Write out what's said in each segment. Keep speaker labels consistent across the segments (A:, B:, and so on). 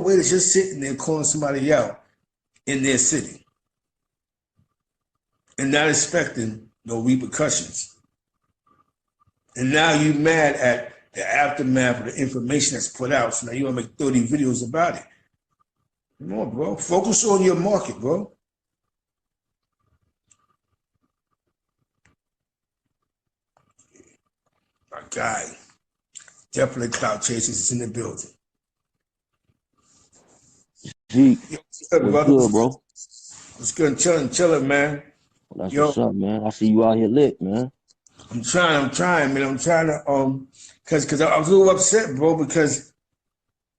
A: way that you're sitting there calling somebody out in their city and not expecting no repercussions. And now you're mad at the aftermath of the information that's put out. So now you want to make 30 videos about it. Come on, bro. Focus on your market, bro. My guy. Definitely Cloutchaser is in the building.
B: G, what's good, bro?
A: What's good? Chilling, man.
B: Well, that's what's up, man. I see you out here lit, man.
A: I'm trying, man. I'm trying to, cause I was a little upset, bro, because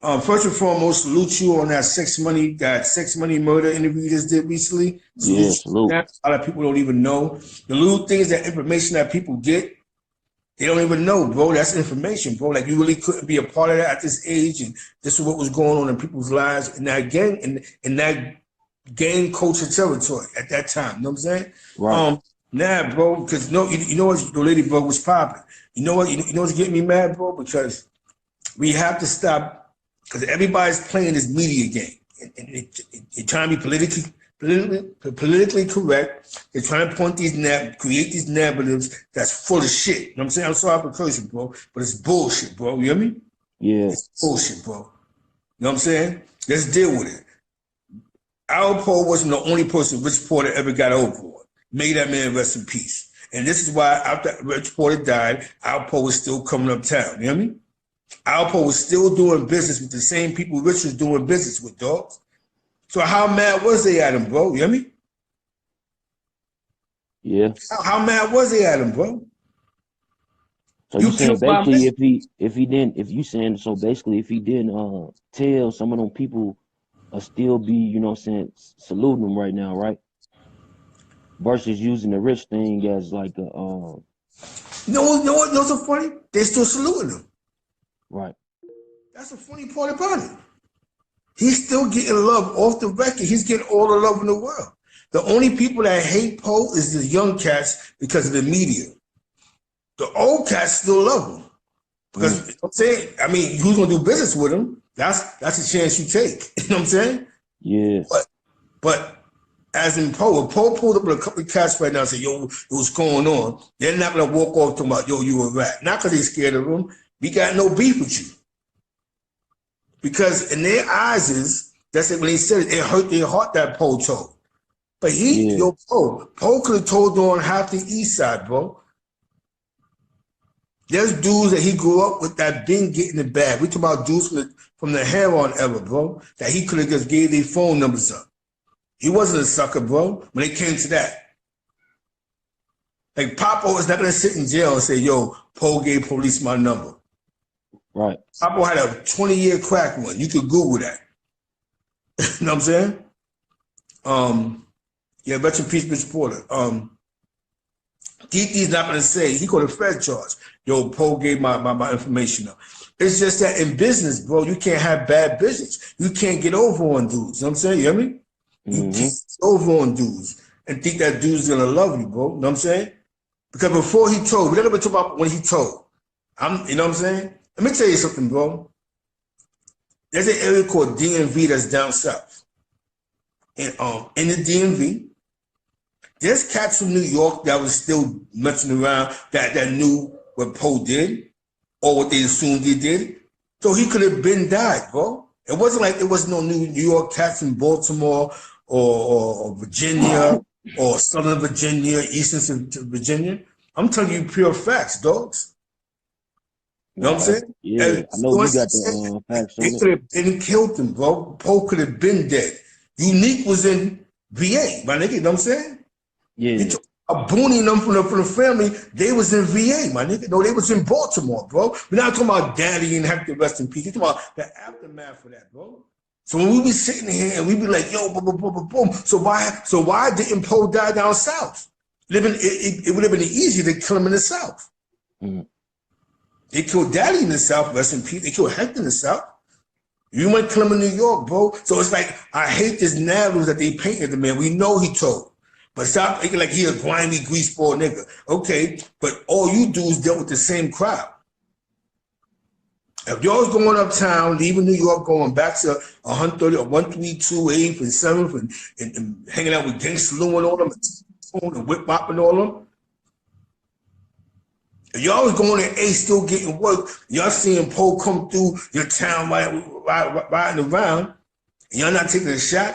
A: first and foremost, salute you on that sex money murder interview you just did recently.
B: Yeah, salute.
A: A lot of people don't even know. The little things, that information that people get, they don't even know, bro. That's information, bro. Like, you really couldn't be a part of that at this age, and this is what was going on in people's lives in that gang, in that gang culture territory at that time. You know what I'm saying?
B: Right.
A: Nah, bro, because you know what, the lady, bro, was popping. You know what's getting me mad, bro? Because we have to stop, because everybody's playing this media game. And they're trying to be politically correct. They're trying to create these narratives that's full of shit. You know what I'm saying? I'm sorry for cursing, bro, but it's bullshit, bro. You hear me?
B: Yeah.
A: It's bullshit, bro. You know what I'm saying? Let's deal with it. Alpo wasn't the only person Rich Porter ever got over on. May that man rest in peace. And this is why after Rich Porter died, Alpo was still coming uptown. You hear me? Alpo was still doing business with the same people Rich was doing business with, dogs. So how mad was they at him, bro? You hear me?
B: Yeah.
A: How mad was they at him, bro?
B: So you saying basically if he didn't tell, some of them people still be, you know what I'm saying, saluting him right now, right? Versus using the Rich thing as like a
A: You know what's so funny? They still saluting him.
B: Right.
A: That's the funny part about it. He's still getting love off the record. He's getting all the love in the world. The only people that hate Poe is the young cats because of the media. The old cats still love him. Because I'm saying, I mean, who's gonna do business with him? That's a chance you take. You know what I'm saying?
B: Yeah.
A: But as in Poe, if Poe pulled up with a couple of cats right now and said, yo, what's going on? They're not gonna walk off talking about, yo, you a rat. Not because they're scared of him. We got no beef with you. Because in their eyes, that's it, when they said it hurt their heart that Poe told. But Poe could have told on half the east side, bro. There's dudes that he grew up with that been getting the bag. We talk about dudes from the heroin era, bro, that he could have just gave their phone numbers up. He wasn't a sucker, bro, when it came to that. Like, Papo is not going to sit in jail and say, yo, Poe gave police my number.
B: Right.
A: Papo had a 20-year crack one. You could Google that. You know what I'm saying? Yeah, rest in peace, Rich Porter. DD's not going to say, he got a Fed charge. Yo, Poe gave my information up. It's just that in business, bro, you can't have bad business. You can't get over on dudes. You know what I'm saying? You hear me? You can't get over on dudes and think that dude's going to love you, bro. You know what I'm saying? Because before he told, we're not going to talk about when he told. You know what I'm saying? Let me tell you something, bro. There's an area called DMV that's down south. And in the DMV, there's cats from New York that was still messing around that knew what Poe did or what they assumed he did. So he could have been died, bro. It wasn't like there was no New York cats in Baltimore or Virginia or Southern Virginia, Eastern Virginia. I'm telling you pure facts, dogs. You know what I'm saying?
B: Yeah, I know you got the facts on it.
A: They could have been killed him, bro. Poe could have been dead. Unique was in VA, my nigga. You know what I'm saying?
B: Yeah.
A: A Booney and them from the family, they was in VA, my nigga. No, they was in Baltimore, bro. We're not talking about Daddy and Hector, rest in peace. We're talking about the aftermath of that, bro. So when we be sitting here and we be like, yo, boom, boom, boom, boom, boom. So why didn't Poe die down south? It would have been easier to kill him in the south. They killed Daddy in the south, rest in peace. They killed Hector in the south. You might kill him in New York, bro. So it's like, I hate this narrative that they painted the man. We know he told. But stop thinking like he a grimy, greaseball nigga. Okay, but all you dudes dealt with the same crowd. If y'all was going uptown, leaving New York, going back to 130 or 132, 8th and 7th, and hanging out with Gang Saloon and all them, and Whip Bop and all them. If y'all was going to A, still getting work, y'all seeing Poe come through your town riding around, and y'all not taking a shot.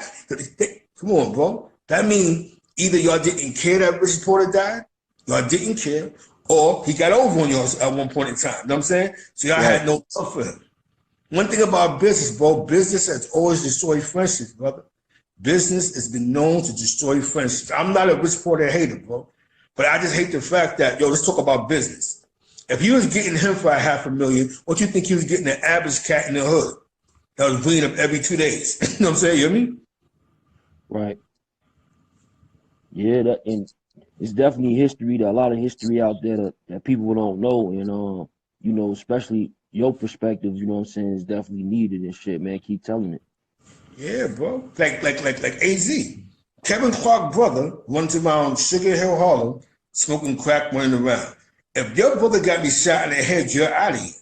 A: Come on, bro. That means either y'all didn't care that Richard Porter died, y'all didn't care, or he got over on y'all at one point in time. You know what I'm saying? So y'all had no love for him. One thing about business, bro, business has always destroyed friendships, brother. Business has been known to destroy friendships. I'm not a Rich Porter hater, bro, but I just hate the fact that, yo, let's talk about business. If he was getting him for $500,000, what you think he was getting an average cat in the hood that was bringing up every 2 days? You know what I'm saying? You hear me?
B: Right. Yeah, and it's definitely history. There a lot of history out there that people don't know, and you know, especially your perspective. You know what I'm saying? Is definitely needed and shit, man. Keep telling it.
A: Yeah, bro. Like AZ. Kevin Clark brother runs around Sugar Hill, Harlem, smoking crack, running around. If your brother got me shot in the head, you're out of here.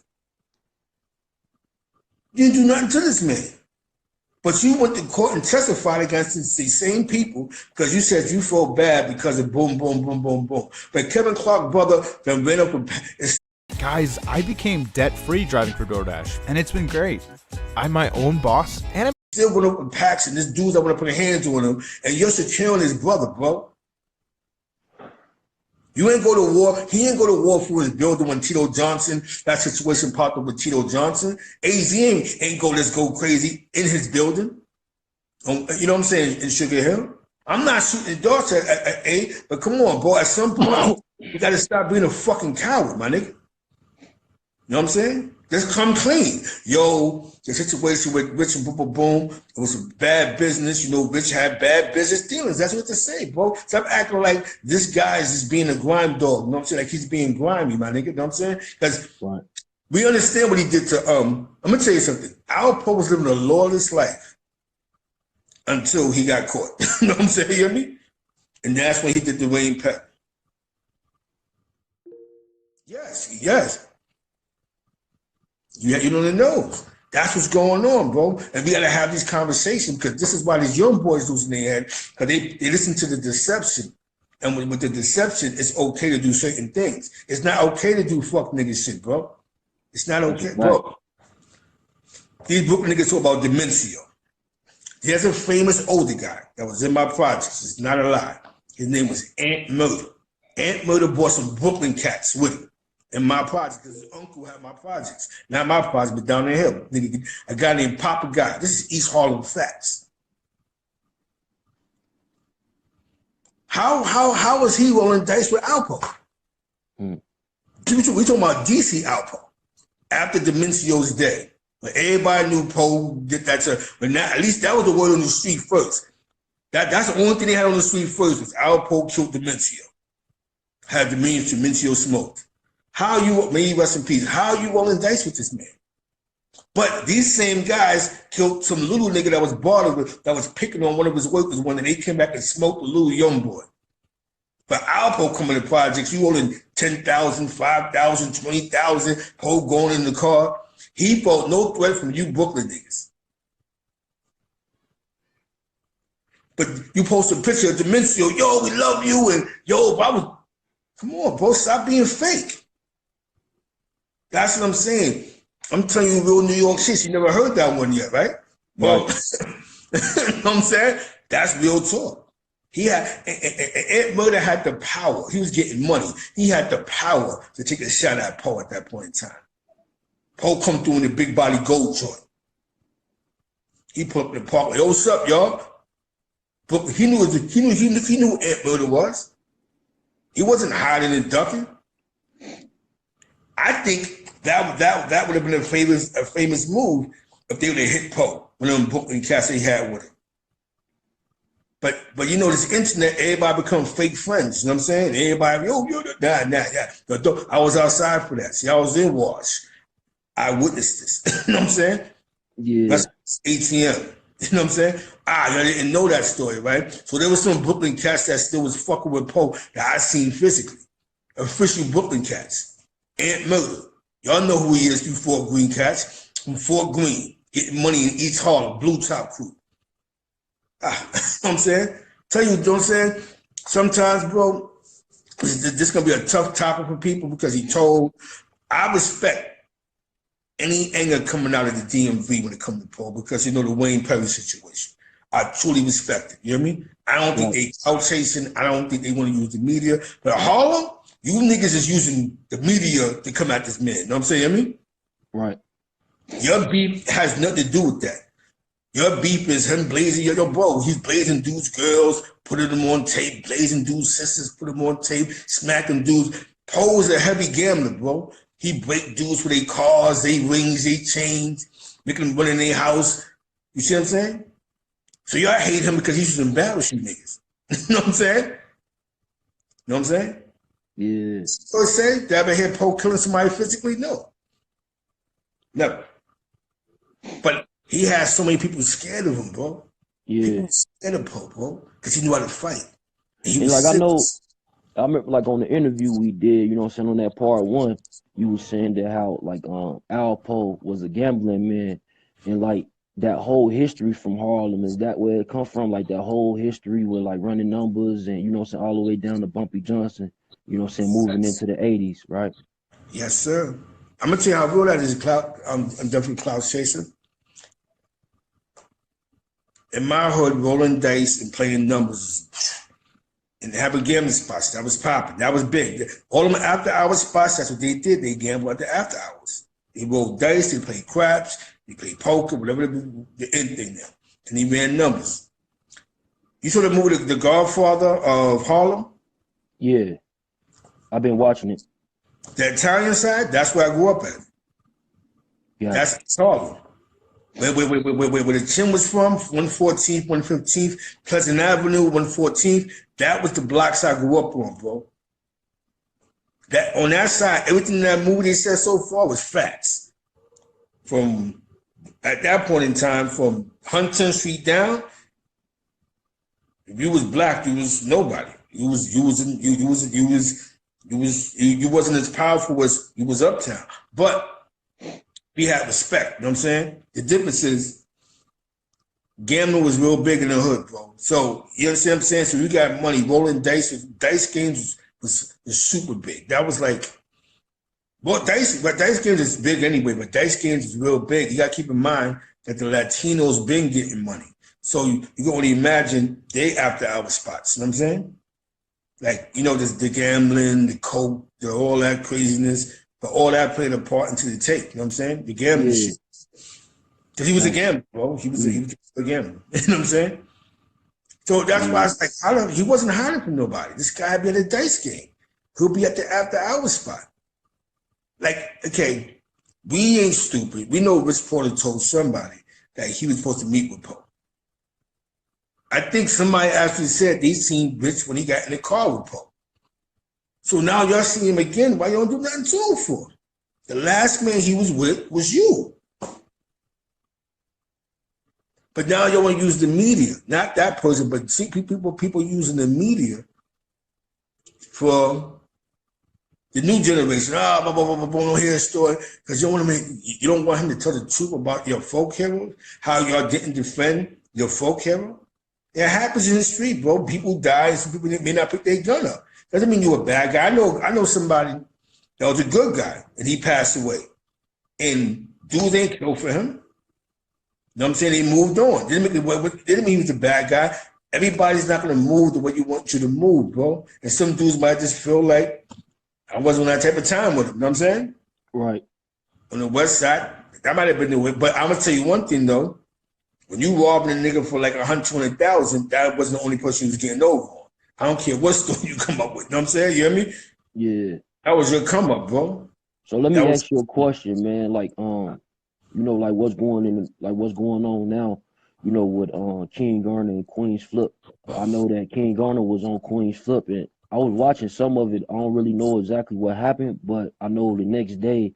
A: You didn't do nothing to this man. But you went to court and testified against the same people because you said you felt bad because of boom, boom, boom, boom, boom. But Kevin Clark brother then ran up and...
C: Guys, I became debt-free driving for DoorDash, and it's been great. I'm my own boss, and I'm
A: still went up with packs, and this dude's that want to put hands on him, and you're securing his brother, bro. You ain't go to war. He ain't go to war for his building when Tito Johnson, that situation popped up with Tito Johnson. AZ ain't go, let's go crazy in his building. You know what I'm saying, in Sugar Hill. I'm not shooting darts at A, but come on, bro. At some point, you got to stop being a fucking coward, my nigga. You know what I'm saying? Just come clean. Yo, the situation with Rich and boom, boom, it was some bad business. You know, Rich had bad business dealings. That's what they say, bro. Stop acting like this guy is just being a grime dog. You know what I'm saying? Like he's being grimy, my nigga. You know what I'm saying? Because we understand what he did to, I'm going to tell you something. Alpo was living a lawless life until he got caught. You know what I'm saying? You hear me? And that's when he did the rain pep. Yes. You don't know. That's what's going on, bro. And we got to have these conversations because this is why these young boys losing their head because they listen to the deception. And with the deception, it's okay to do certain things. It's not okay to do fuck nigga shit, bro. It's not okay, bro. These Brooklyn niggas talk about Demencio. There's a famous older guy that was in my projects. It's not a lie. His name was Ant Murder. Ant Murder brought some Brooklyn cats with him. In my project, because his uncle had my projects. Not my project, but down the hill. A guy named Papa Guy. This is East Harlem facts. How was he rolling dice with Alpo? We talking about DC Alpo. After Demencio's day. When everybody knew Poe did that but now, at least that was the word on the street first. That's the only thing they had on the street first was Alpo killed Demencio. Had Demencio smoked. How you, may he rest in peace, how you rolling dice with this man? But these same guys killed some little nigga that was bothered with, that was picking on one of his workers when they came back and smoked the little young boy. But Alpo coming to projects, you rolling 10,000, 5,000, 20,000, Poe going in the car. He felt no threat from you Brooklyn niggas. But you post a picture of Demencio, yo, we love you, and yo, if I was, come on, bro, stop being fake. That's what I'm saying. I'm telling you real New York shit. You never heard that one yet, right? Well, you know what I'm saying? That's real talk. He had, Ant Murder had the power. He was getting money. He had the power to take a shot at Poe at that point in time. Poe come through in the big body gold joint. He put up in the park like, yo, what's up, y'all? But he knew who Ant Murder was. He wasn't hiding and ducking. I think that would have been a famous move if they would have hit Poe when them Brooklyn cats he had with him. But you know, this internet, everybody become fake friends. You know what I'm saying? Everybody, nah. I was outside for that. See, I was in Wash. I witnessed this. You know what I'm saying?
B: Yeah.
A: That's ATM. You know what I'm saying? I didn't know that story, right? So there was some Brooklyn cats that still was fucking with Poe that I seen physically. Official Brooklyn cats. Ant Murder. Y'all know who he is through Fort Greene cats. From Fort Greene, getting money in East Harlem, Blue Top Crew. You know what I'm saying? Tell you what I'm saying? Sometimes, bro, this gonna be a tough topic for people because I respect any anger coming out of the DMV when it comes to Paul because you know the Wayne Perry situation. I truly respect it. You know what I mean? I don't think they out chasing. I don't think they want to use the media. But Harlem, you niggas is using the media to come at this man. You know what I'm saying? You know what I mean?
B: Right.
A: Your beef has nothing to do with that. Your beef is him blazing your bro. He's blazing dudes' girls, putting them on tape, blazing dudes' sisters, put them on tape, smacking dudes. Poe is a heavy gambler, bro. He break dudes for their cars, they rings, they chains, making them run in their house. You see what I'm saying? So y'all hate him because he used to embarrass you niggas. You know what I'm saying? You know what I'm saying?
B: Yeah.
A: So say, did I ever hear Poe killing somebody physically? No. Never. But he has so many people scared of him, bro.
B: Yeah.
A: People scared of Poe, bro, because he knew how to fight.
B: And like I remember like on the interview we did, you know what I'm saying, on that part 1, you was saying that how like Alpo was a gambling man and like that whole history from Harlem, is that where it come from? Like that whole history with like running numbers and you know what I'm saying, all the way down to Bumpy Johnson, you know what I'm saying, moving into the 80s, right?
A: Yes, sir. I'm gonna tell you how real that is, Clout. I'm definitely Cloutchaser. In my hood, rolling dice and playing numbers and having gambling spots, that was popping. That was big. All of them after hours spots, that's what they did. They gambled at the after hours. They rolled dice, they played craps, they played poker, whatever the end thing there. And he ran numbers. You saw the movie The Godfather of Harlem?
B: Yeah. I've been watching it.
A: The Italian side, that's where I grew up at.
B: Yeah.
A: That's Harlem. Where the chin was from, 114th, 115th, Pleasant Avenue, 114th, that was the blocks I grew up on, bro. That on that side, everything in that movie they said so far was facts. From at that point in time, from Huntington Street down, if you was black, you was nobody. You wasn't as powerful as you was uptown. But we had respect, you know what I'm saying? The difference is gambling was real big in the hood, bro. So you understand what I'm saying? So you got money, rolling dice. Dice games was super big. That was like, well, dice games is big anyway, but dice games is real big. You got to keep in mind that the Latinos been getting money. So you can only imagine they after hour spots, you know what I'm saying? Like, you know, the gambling, the coke, all that craziness, but all that played a part into the tape, you know what I'm saying? The gambling shit. Because he was a gambler, bro. He was a gambler. You know what I'm saying? So that's why I was like, he wasn't hiding from nobody. This guy be at a dice game. He'll be at the after hours spot. Like, okay, we ain't stupid. We know Rich Porter told somebody that he was supposed to meet with Poe. I think somebody actually said they seen Rich when he got in the car with Poe. So now y'all see him again. Why you don't do nothing to him for? The last man he was with was you. But now y'all want to use the media, not that person, but see people using the media for the new generation. Blah, blah, blah, blah, blah, don't hear a story because you don't want him to tell the truth about your folk hero, how y'all didn't defend your folk hero. It happens in the street, bro. People die, and some people may not pick their gun up. Doesn't mean you're a bad guy. I know somebody that was a good guy and he passed away. And dudes ain't killed for him. You know what I'm saying? He moved on. Didn't mean he was a bad guy. Everybody's not gonna move the way you want you to move, bro. And some dudes might just feel like I wasn't on that type of time with him. You know what I'm saying?
B: Right.
A: On the west side, that might have been the way. But I'm gonna tell you one thing though. When you robbing a nigga for like 120,000, that wasn't the only person who was getting over on. I don't care what story you come up with. You know what I'm saying? You hear me?
B: Yeah.
A: That was your come up, bro.
B: So let me ask you a question, man. Like, you know, like what's going on now, you know, with King Garner and Queen's Flip. I know that King Garner was on Queen's Flip and I was watching some of it. I don't really know exactly what happened, but I know the next day,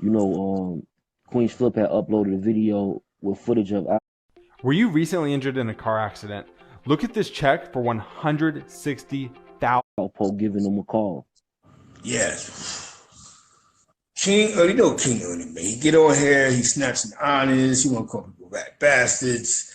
B: you know, Queen's Flip had uploaded a video with footage of.
C: Were you recently injured in a car accident? Look at this check for $160,000.
B: Alpo giving them a call.
A: Yes. King, you know King Ernie, man. He get on here, he snatching honors, he want to call people rat bastards.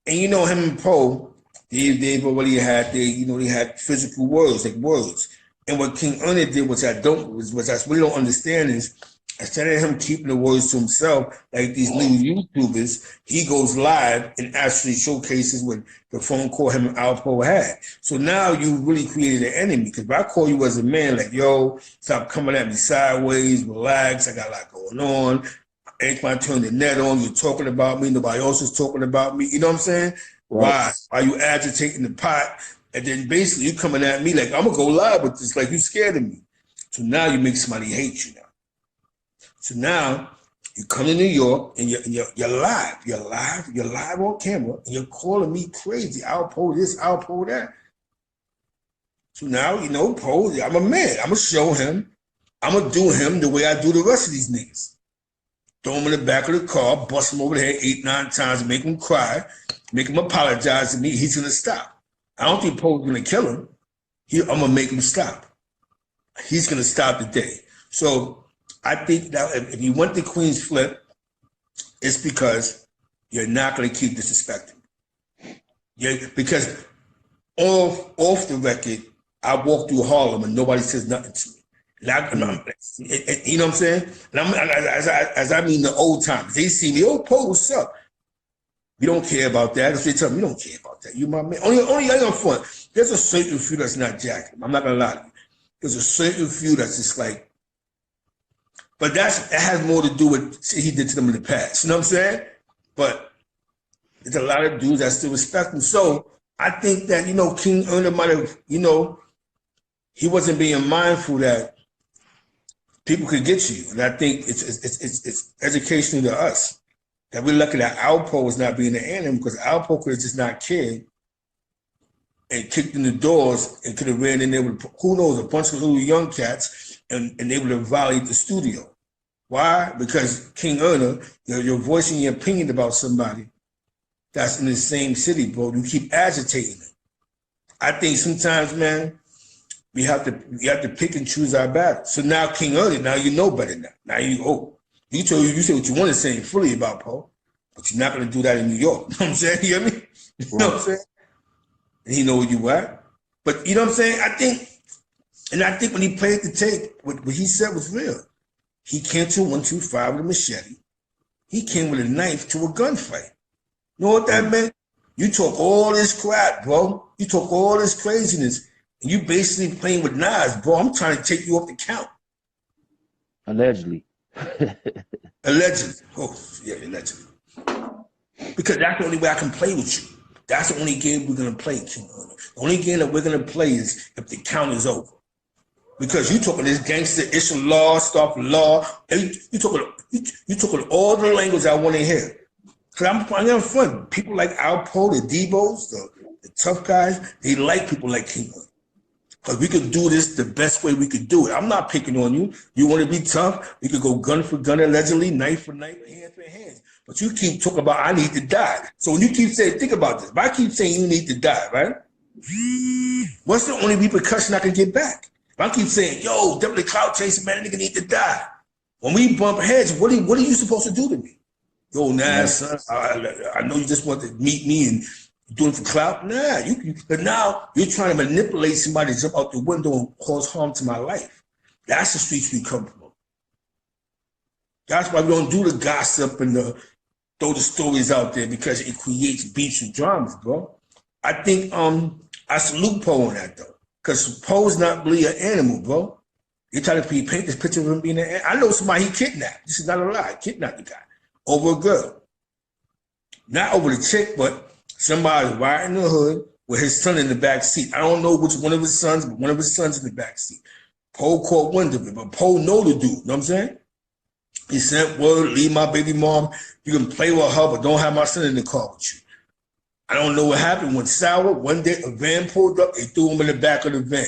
A: And you know him and Poe, they've already had they had physical words, like words. And what King Ernie did, which I really don't understand, is instead of him keeping the words to himself, like these new YouTubers, he goes live and actually showcases what the phone call him and Alpo had. So now you really created an enemy, because if I call you as a man, like, yo, stop coming at me sideways, relax, I got a lot going on. Anytime I turn the net on, you're talking about me, nobody else is talking about me. You know what I'm saying? Right. Why are you agitating the pot? And then basically you coming at me like, I'm gonna go live with this, like you scared of me. So now you make somebody hate you now. So now you come to New York and you're live. You're live on camera, and you're calling me crazy. Alpo this, Alpo that. So now, you know, Poe, I'm a man. I'm gonna show him. I'm gonna do him the way I do the rest of these niggas. Throw him in the back of the car, bust him over the head 8, 9 times, make him cry, make him apologize to me. He's gonna stop. I don't think Poe's gonna kill him. I'm gonna make him stop. He's gonna stop today. So I think that if you want the Queen's flip, it's because you're not gonna keep disrespecting. Yeah, because off the record, I walk through Harlem and nobody says nothing to me. You know what I'm saying? And as I mean the old times, they see me, oh, Poe, what's up? We don't care about that. If they tell me, we don't care about that. You my man. Only I got fun. There's a certain few that's not jacking. I'm not gonna lie to you. There's a certain few that's just like, but that has more to do with shit he did to them in the past. You know what I'm saying? But there's a lot of dudes that still respect him. So I think that, you know, King Ernie might have, you know, he wasn't being mindful that people could get you. And I think it's educational to us that we're lucky that Alpo was not being an animal, because Alpo could have just not cared and kicked in the doors and could have ran in there with, who knows, a bunch of little young cats and they would have violated the studio. Why? Because King Ernie, you're voicing your opinion about somebody that's in the same city, bro. You keep agitating it. I think sometimes, man, we have to pick and choose our battles. So now King Ernie, now you know better now. Now you say what you want to say fully about Poe, but you're not gonna do that in New York. You know what I'm saying? You hear me? You know what I'm saying? And he know where you at. But you know what I'm saying? I think when he played the tape, what he said was real. He came to 125 with a machete. He came with a knife to a gunfight. You know what that meant? You talk all this crap, bro. You talk all this craziness. And you basically playing with knives, bro. I'm trying to take you off the count.
B: Allegedly.
A: Allegedly. Oh, yeah, allegedly. Because that's the only way I can play with you. That's the only game we're going to play, King Ernie. The only game that we're going to play is if the count is over. Because you talking this gangster, issue law, stuff, law. You talking all the language I want to hear. Because I'm having fun. People like Alpo, the Debos, the tough guys, they like people like King Ernie. Because we could do this the best way we could do it. I'm not picking on you. You want to be tough? We could go gun for gun, allegedly, knife for knife, hand for hand. But you keep talking about, I need to die. So when you keep saying, think about this. If I keep saying you need to die, right? What's the only repercussion I can get back? If I keep saying, yo, definitely Cloutchaser, man, nigga need to die. When we bump heads, what are you supposed to do to me? Yo, nah, son, I know you just want to meet me and doing it for clout. Nah, but now you're trying to manipulate somebody to jump out the window and cause harm to my life. That's the streets we come from. That's why we don't do the gossip and throw the stories out there, because it creates beefs and dramas, bro. I think I salute Poe on that though, because Poe's not really an animal, bro. You try to paint this picture of him being an animal. I know somebody he kidnapped. This is not a lie. He kidnapped the guy over a girl, not over the chick, but somebody riding in the hood with his son in the back seat. I don't know which one of his sons, but one of his sons in the back seat. Poe caught wind of it, but Poe know the dude. You know what I'm saying? He sent word, leave my baby mom. You can play with her, but don't have my son in the car with you. I don't know what happened. When sour, one day a van pulled up, they threw him in the back of the van.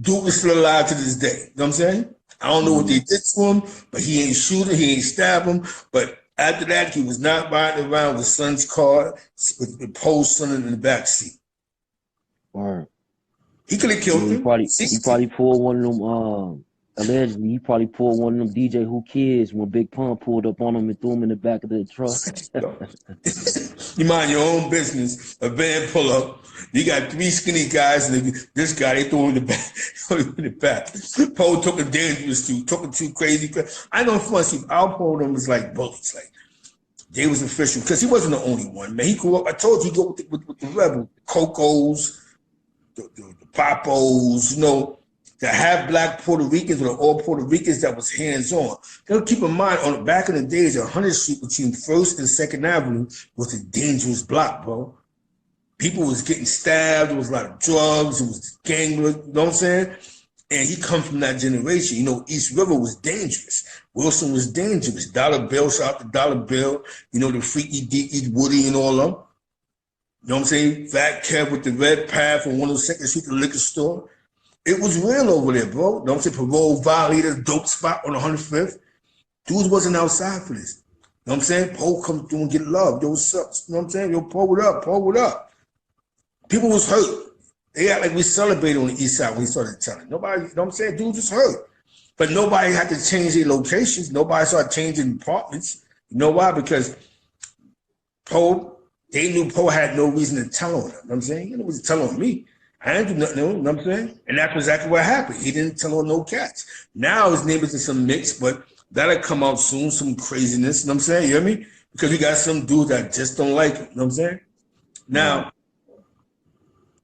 A: Dude is still alive to this day. You know what I'm saying? I don't know what they did to him, but he ain't shoot him, he ain't stab him. But after that, he was not riding around with son's car, with Poe's son in the back seat.
B: Right.
A: He could have killed him.
B: He probably pulled one of them allegedly he probably pulled one of them DJ Who Kids when Big Pun pulled up on him and threw him in the back of the truck.
A: You mind your own business. A van pull up. You got 3 skinny guys, and this guy, they threw him in the back. In the back. Poe took a dangerous too, took it too crazy. I know for see Alpo them was like bullies. Like, they was official, because he wasn't the only one, man. He grew up, I told you, he grew up with the rebel, the Cocos, the Papos, you know, the half-black Puerto Ricans or the all Puerto Ricans that was hands-on. Keep in mind, on back in the days, 100th Street between 1st and 2nd Avenue was a dangerous block, bro. People was getting stabbed, there was a lot of drugs, it was gang, you know what I'm saying? And he come from that generation. You know, East River was dangerous. Wilson was dangerous. Dollar Bill, shout out to Dollar Bill, you know, the Freaky Deaky, Woody and all of them. You know what I'm saying? Fat Kev with the red path on 102nd Street, the liquor store. It was real over there, bro. You know what I'm saying? Parole Violator, dope spot on 105th. Dudes wasn't outside for this. You know what I'm saying? Poe come through and get love. Yo, what's up? You know what I'm saying? Yo, Poe, what up? Poe, what up? People was hurt. They act like we celebrated on the east side when he started telling. Nobody, you know what I'm saying? Dudes was hurt. But nobody had to change their locations. Nobody started changing apartments. You know why? Because Poe, they knew Poe had no reason to tell on them. You know what I'm saying? He was telling on me. I didn't do nothing, you know what I'm saying? And that's exactly what happened. He didn't tell on no cats. Now his name is in some mix, but that'll come out soon, some craziness, you know what I'm saying? You hear me? Because we got some dudes that just don't like it, you know what I'm saying? Now,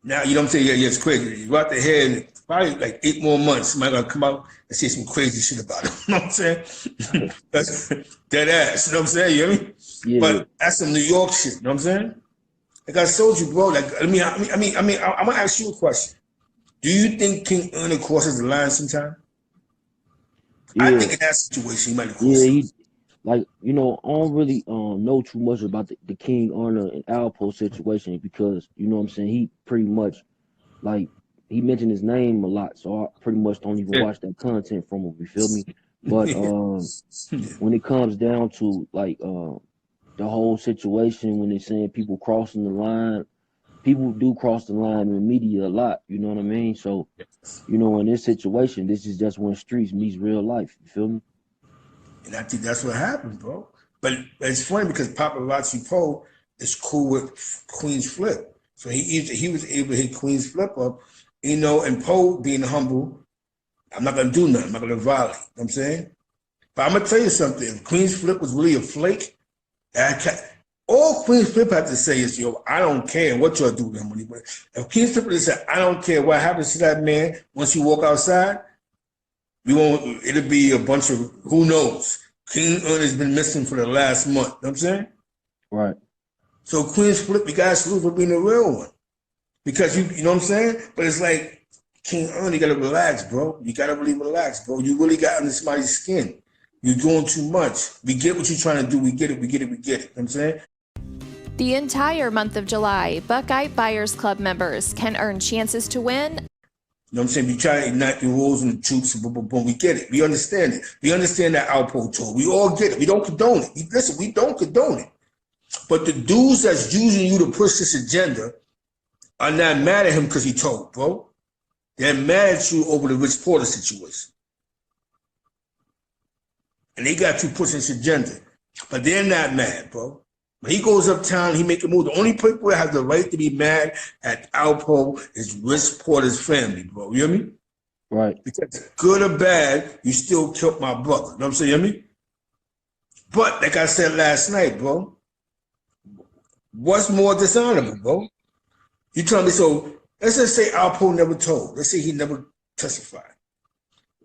A: you know what I'm saying? Yeah, it's crazy. You out the head, and probably like 8 more months, somebody gonna come out and say some crazy shit about it. You know what I'm saying? That's dead ass, you know what I'm saying? You hear me? Yeah. But that's some New York shit, you know what I'm saying? Like I told you, bro, like, I'm gonna ask you a question. Do you think King Ernie crosses the line sometime? Yeah. I think in that situation, he might have crossed it.
B: Like, you know, I don't really know too much about the King Ernie and Alpo situation because, you know what I'm saying, he pretty much, like, he mentioned his name a lot, so I pretty much don't even watch that content from him, you feel me? But when it comes down to, like, the whole situation when they're saying people crossing the line, people do cross the line in the media a lot, you know what I mean? So, you know, in this situation, this is just when streets meets real life, you feel me?
A: And I think that's what happened, bro. But it's funny because Paparazzi Poe is cool with Queen's Flip. So he was able to hit Queen's Flip up, you know, and Poe being humble, I'm not gonna do nothing, I'm not gonna violate, you know what I'm saying? But I'm gonna tell you something, if Queen's Flip was really a flake, all Queen's Flip had to say is, yo, I don't care what y'all do to him. If Queen's Flip would say, I don't care what happens to that man once you walk outside, it'll be a bunch of, who knows? King Ernie's been missing for the last month, you know what I'm saying?
B: Right.
A: So Queen's Flip, you guys salute for being a real one. Because you know what I'm saying? But it's like, King Ernie, you gotta relax, bro. You gotta really relax, bro. You really got under somebody's skin. You're doing too much. We get what you're trying to do. We get it. You know what I'm saying?
D: The entire month of July, Buckeye Buyers Club members can earn chances to win.
A: You know what I'm saying? We try to ignite the rules and the troops and boom, boom, boom. We get it. We understand it. We understand that Alpo told. We all get it. We don't condone it. Listen, we don't condone it. But the dudes that's using you to push this agenda are not mad at him because he told, bro. They're mad at you over the Rich Porter situation. And they got you pushing this agenda. But they're not mad, bro. When he goes uptown, he make a move. The only people that have the right to be mad at Alpo is Rich Porter's family, bro. You hear me?
B: Right.
A: Because good or bad, you still killed my brother. You know what I'm saying? You hear me? But like I said last night, bro, what's more dishonorable, bro? You tell me, so let's just say Alpo never told. Let's say he never testified.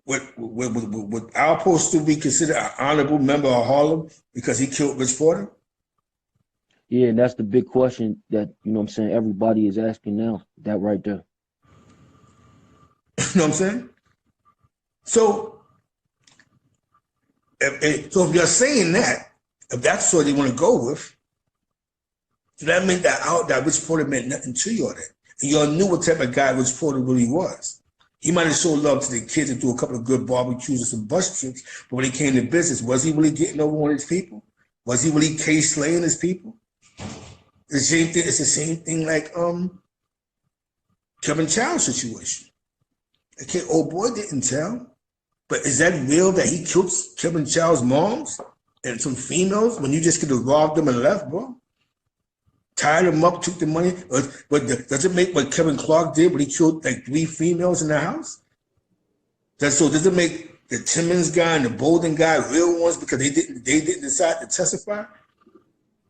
A: Would Alpo still be considered an honorable member of Harlem because he killed Rich Porter?
B: Yeah, and that's the big question that, you know what I'm saying, everybody is asking now, that right there.
A: You know what I'm saying? So, if you're saying that, if that's what they want to go with, so that meant that Rich Porter meant nothing to you all that. And y'all knew what type of guy Rich Porter really was. He might have showed love to the kids and do a couple of good barbecues and some bus trips, but when it came to business, was he really getting over on his people? Was he really slaying his people? The same thing. It's the same thing like Kevin Child's situation. Okay, old boy didn't tell. But is that real that he killed Kevin Child's moms and some females when you just could have robbed them and left, bro? Tied them up, took the money. But does it make what Kevin Clark did when he killed like 3 females in the house? Does it make the Timmons guy and the Bolden guy real ones because they didn't decide to testify?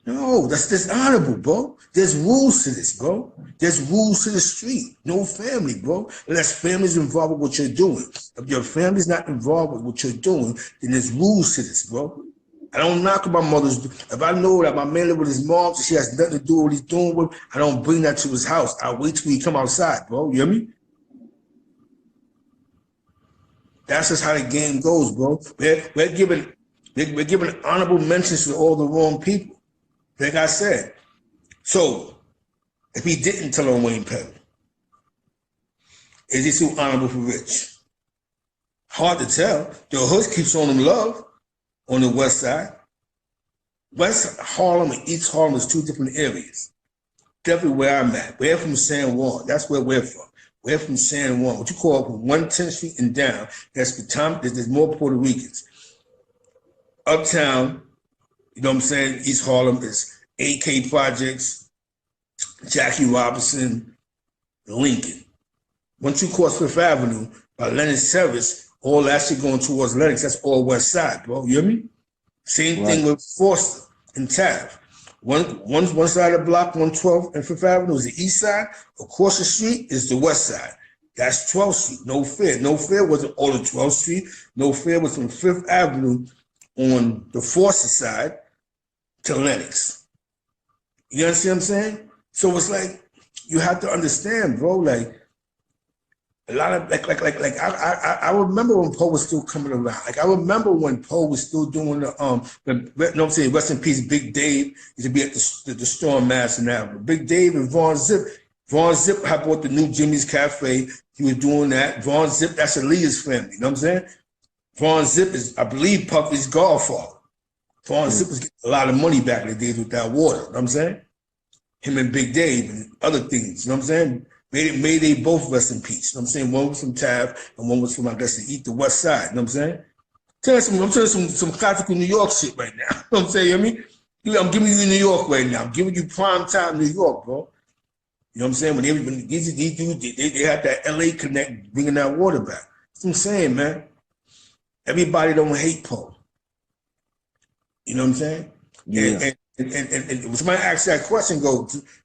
A: No, that's dishonorable, bro. There's rules to this, bro. There's rules to the street. No family, bro. Unless family's involved with what you're doing. If your family's not involved with what you're doing, then there's rules to this, bro. I don't knock my mother's. If I know that my man lives with his mom, so she has nothing to do with what he's doing with, I don't bring that to his house. I'll wait till he come outside, bro. You hear me? That's just how the game goes, bro. We're giving honorable mentions to all the wrong people. Like I said. So, if he didn't tell on Wayne Perry, is he still honorable for Rich? Hard to tell. The hood keeps showing him love. On the west side. West Harlem and East Harlem is 2 different areas. Definitely where I'm at. We're from San Juan. That's where we're from. We're from San Juan. What you call from 110th Street and down, that's the time there's more Puerto Ricans. Uptown, you know what I'm saying? East Harlem is AK Projects, Jackie Robinson, Lincoln. Once you cross Fifth Avenue by Lennox Terrace, all that shit going towards Lennox, that's all west side, bro. You hear me? Same thing with Forster and Taft. One side of the block, 112 and Fifth Avenue is the east side. Across the street is the west side. That's 12th Street. No Fair. No Fair wasn't all of 12th Street. No Fair was from Fifth Avenue on the Forster side to Lennox. You understand what I'm saying? So it's like, you have to understand, bro, like, a lot of I remember when Poe was still coming around. Like I remember when Poe was still doing the you know what I'm saying, rest in peace, Big Dave used to be at the Storm Mass and that. Big Dave and Vaughn Zip. Vaughn Zip had bought the new Jimmy's Cafe. He was doing that. Vaughn Zip, that's Aaliyah's family. You know what I'm saying? Vaughn Zip is, I believe, Puffy's godfather. Vaughn Zip was getting a lot of money back in the days with that water. You know what I'm saying? Him and Big Dave and other things. You know what I'm saying? May they both rest in peace. You know what I'm saying? One was from Taft and one was from, I guess, the West Side. You know what I'm saying? I'm telling some classical New York shit right now. You know what I'm saying? You know what I mean? I'm giving you New York right now. I'm giving you prime time New York, bro. You know what I'm saying? When these dudes, they had that LA connect bringing that water back. That's what I'm saying, man. Everybody don't hate Poe. You know what I'm saying?
B: Yeah.
A: And somebody asked that question,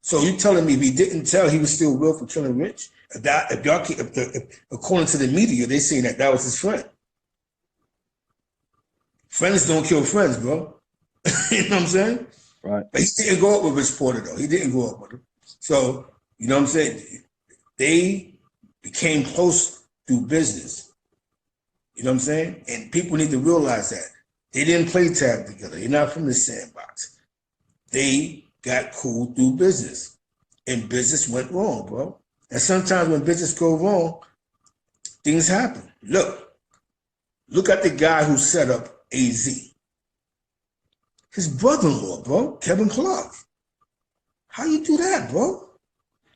A: so you telling me if he didn't tell, he was still real for killing Rich? If according to the media, they saying that was his friend. Friends don't kill friends, bro. You know what I'm saying?
B: Right.
A: But he didn't go up with Rich Porter, though. He didn't go up with him. So, you know what I'm saying? They became close through business. You know what I'm saying? And people need to realize that. They didn't play tag together. They're not from the sandbox. They got cool through business. And business went wrong, bro. And sometimes when business go wrong, things happen. Look at the guy who set up AZ. His brother-in-law, bro, Kevin Clark. How you do that, bro?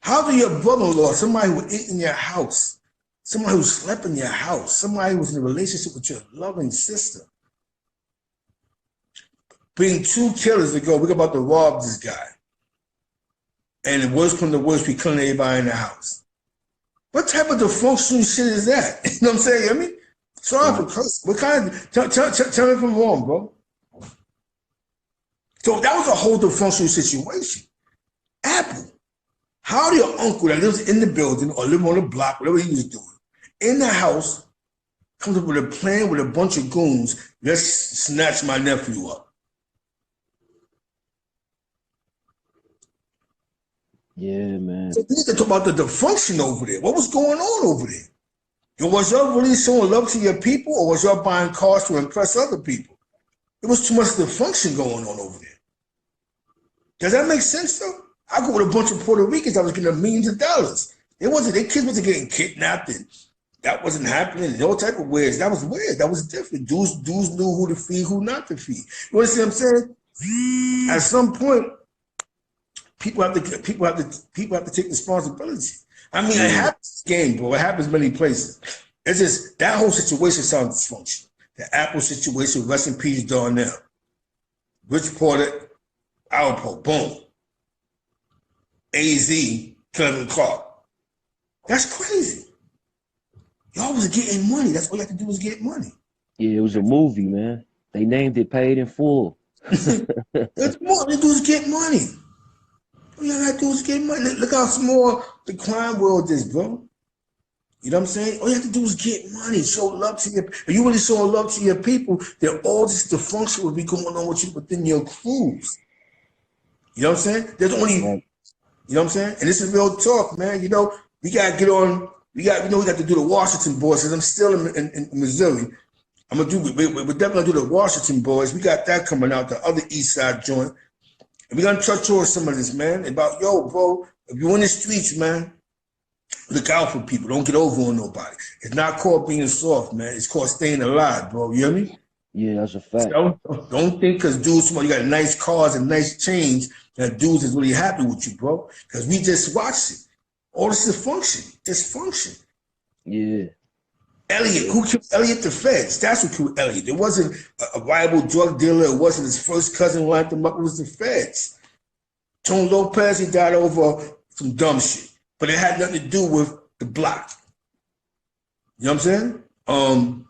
A: How do your brother-in-law, somebody who ate in your house, somebody who slept in your house, somebody who was in a relationship with your loving sister, bring 2 killers to go, we're about to rob this guy. And the worst from the worst, we killing everybody in the house. What type of dysfunctional shit is that? You know what I'm saying? I mean, sorry for cursing. What kind of, tell me if I'm wrong, bro. So that was a whole dysfunctional situation. Apple, how do your uncle that lives in the building or live on the block, whatever he was doing, in the house, comes up with a plan with a bunch of goons, let's snatch my nephew up?
B: Yeah, man.
A: So we need to talk about the dysfunction over there. What was going on over there? And was y'all really showing love to your people, or was y'all buying cars to impress other people? There was too much dysfunction going on over there. Does that make sense, though? I go with a bunch of Puerto Ricans. I was getting millions of dollars. Their kids wasn't getting kidnapped, and that wasn't happening in all type of ways. That was weird. That was different. Dudes knew who to feed, who not to feed. You understand what I'm saying? At some point, people have to take responsibility. I mean, it happens in this game, bro. It happens many places. It's just that whole situation sounds dysfunctional. The Apple situation, rest in peace, Darnell. Rich Porter, Alpo, boom. AZ, Kevin Clark. That's crazy. Y'all was getting money. That's all you have to do is get money.
B: Yeah, it was a movie, man. They named it Paid in Full.
A: That's more. All you do is get money. All you gotta do is get money. Look how small the crime world is, bro. You know what I'm saying? All you have to do is get money, show love to your. If you really show love to your people, then all this dysfunction will be going on with you within your crews. You know what I'm saying? There's only, you know what I'm saying? And this is real talk, man. You know, we gotta get on. We got to do the Washington boys. Cause I'm still in Missouri. We're definitely gonna do the Washington boys. We got that coming out, the other East Side joint. And we're gonna touch on some of this, man. About bro, if you're in the streets, man, look out for people. Don't get over on nobody. It's not called being soft, man. It's called staying alive, bro. You hear me?
B: Yeah, that's a fact.
A: Don't think because dudes, you got nice cars and nice chains, that dudes is really happy with you, bro. Because we just watched it. All this is dysfunction.
B: Yeah.
A: Elliot, who killed Elliot? The feds. That's who killed Elliot. It wasn't a rival drug dealer. It wasn't his first cousin lined him up. It was the feds. Tony Lopez, he died over some dumb shit. But it had nothing to do with the block. You know what I'm saying?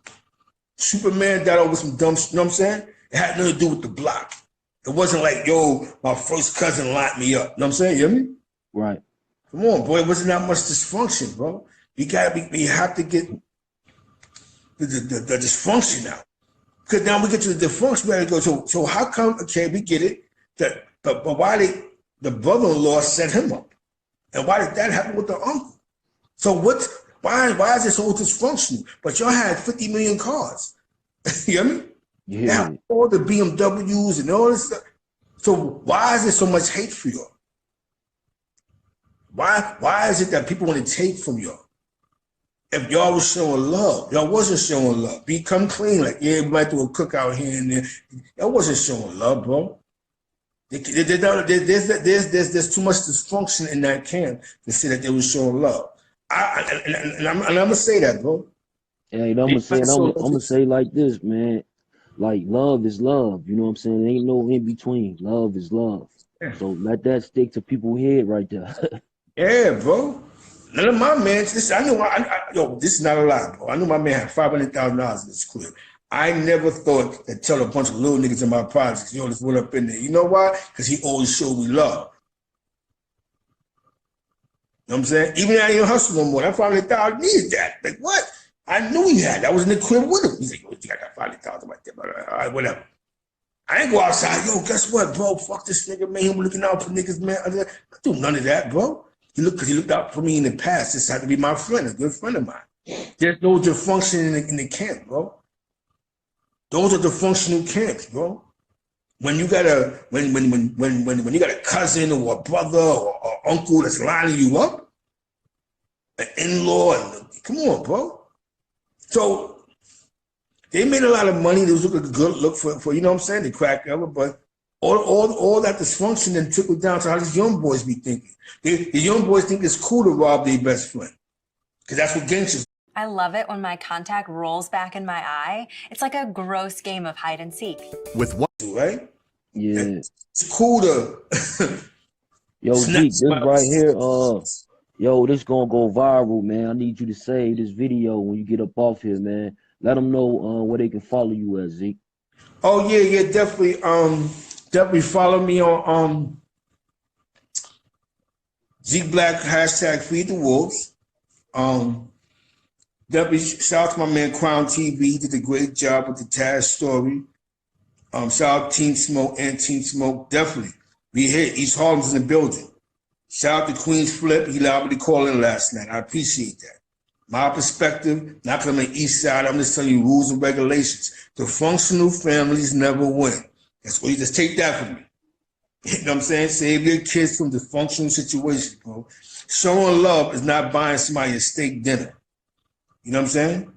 A: Superman died over some dumb shit. You know what I'm saying? It had nothing to do with the block. It wasn't like, my first cousin locked me up. You know what I'm saying? You hear me?
B: Right.
A: Come on, boy. It wasn't that much dysfunction, bro. You have to get the dysfunction out. Because now we get to the dysfunction, we gotta go, so how come, okay, we get it, but why did the brother-in-law set him up? And why did that happen with the uncle? So why is this so dysfunctional? But y'all had 50 million cars. You hear me?
B: Yeah.
A: Now, all the BMWs and all this stuff. So why is there so much hate for y'all? Why is it that people want to take from y'all? If y'all was showing love, y'all wasn't showing love. Become clean, like, yeah, we might do a cookout here and there. Y'all wasn't showing love, bro. There's too much dysfunction in that camp to say that they were showing love. I'm gonna say that, bro.
B: Yeah, I'm gonna say like this, man. Like, love is love. You know what I'm saying? There ain't no in between. Love is love. Yeah. So let that stick to people's head right there.
A: Yeah, bro. None of my man. This is not a lie, bro. I knew my man had $500,000 in his crib. I never thought to tell a bunch of little niggas in my projects, this went up in there. You know why? Because he always showed me love. You know what I'm saying? Even I ain't hustle no more. That $500,000 needed that. Like, what? I knew he had that. I was in the crib with him. He's like, I got $500,000 right there. But, all right, whatever. I ain't go outside. Guess what, bro? Fuck this nigga, man. He was looking out for niggas, man. I do none of that, bro. He looked out for me in the past. This had to be my friend, a good friend of mine. There's no dysfunction in the camp, bro. Those are dysfunctional camps, bro. When you got when you got a cousin or a brother or uncle that's lining you up, an in-law, come on, bro. So they made a lot of money. They was looking good look for you know what I'm saying, the crack ever, but all that dysfunction then trickled down to how these young boys be thinking. The young boys think it's cool to rob their best friend. Because that's what gangsters.
E: I love it when my contact rolls back in my eye. It's like a gross game of hide and seek.
C: With what?
A: Right?
B: Yeah.
A: It's cool to
B: Yo, Zeke, this right here, this gonna go viral, man. I need you to save this video when you get up off here, man. Let them know where they can follow you at, Zeke.
A: Oh yeah, definitely. Definitely follow me on Zeke Black # Feed the Wolves. Definitely shout out to my man Crown TV. He did a great job with the Taz story. Shout out Team Smoke and Team Smoke. Definitely. We hit East Harlem's in the building. Shout out to Queen's Flip. He allowed me to call in last night. I appreciate that. My perspective, not because I'm on the East Side, I'm just telling you rules and regulations. The functional families never win. That's what you just take that from me. You know what I'm saying? Save your kids from dysfunctional situations, bro. Showing love is not buying somebody a steak dinner. You know what I'm saying?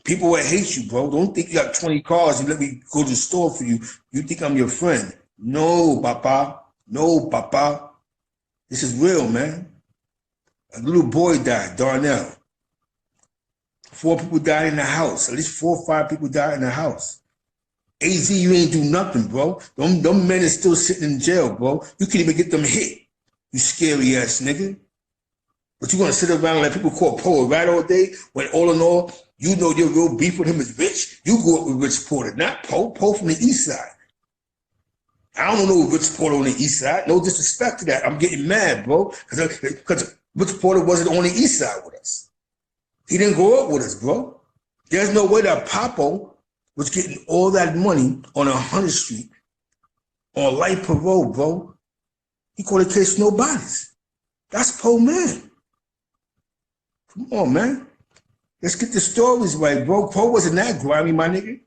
A: People will hate you, bro. Don't think you got 20 cars and let me go to the store for you. You think I'm your friend. No, papa. No, papa. This is real, man. A little boy died, Darnell. 4 people died in the house. At least 4 or 5 people died in the house. AZ, you ain't do nothing, bro. Them men is still sitting in jail, bro. You can't even get them hit. You scary ass nigga. But you gonna sit around and let people call Poe right all day when all in all, you know your real beef with him is Rich. You grew up with Rich Porter, not Poe. Poe from the east side. I don't know Rich Porter on the east side. No disrespect to that. I'm getting mad, bro. Because Rich Porter wasn't on the east side with us. He didn't grow up with us, bro. There's no way that Papo was getting all that money on 100th Street on life parole, bro. He called the case no bodies. That's Poe, man. Come on, man. Let's get the stories right, bro. Poe wasn't that grimy, my nigga.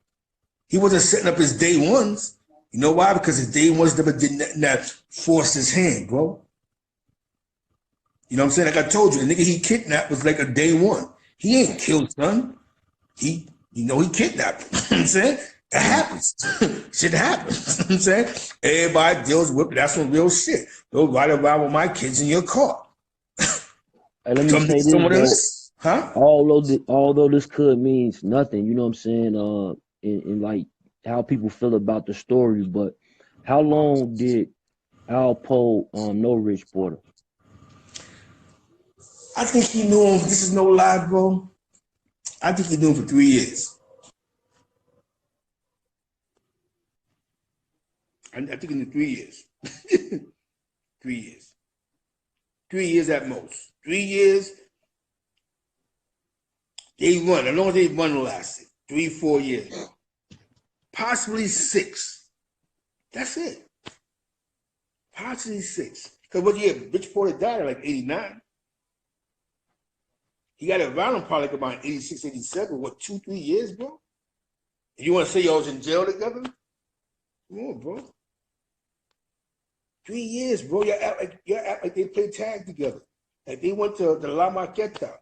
A: He wasn't setting up his day ones. You know why? Because his day ones never did nothing that forced his hand, bro. You know what I'm saying? Like I told you, the nigga he kidnapped was like a day one. He ain't killed, son. He kidnapped. You know what I'm saying? It happens. Shit happens. You know what I'm saying? Everybody deals with it. That's some real shit. Don't ride around with my kids in your car.
B: Hey, let me say this,
A: huh?
B: Although this could means nothing, you know what I'm saying? In like how people feel about the story, but how long did Alpo know Rich Porter?
A: I think he knew him. This is no lie, bro. I think he knew him for 3 years. I think he knew 3 years. 3 years. 3 years at most. 3 years. They run. As long as they run lasted. 3-4 years. Possibly 6. That's it. Possibly 6. Because what year? Rich Porter died in like 89. He got around him probably like about 86, 87. What, 2-3 years, bro? And you want to say y'all was in jail together? Come on, bro. 3 years, bro. Y'all act like they played tag together. Like they went to the La Maqueta.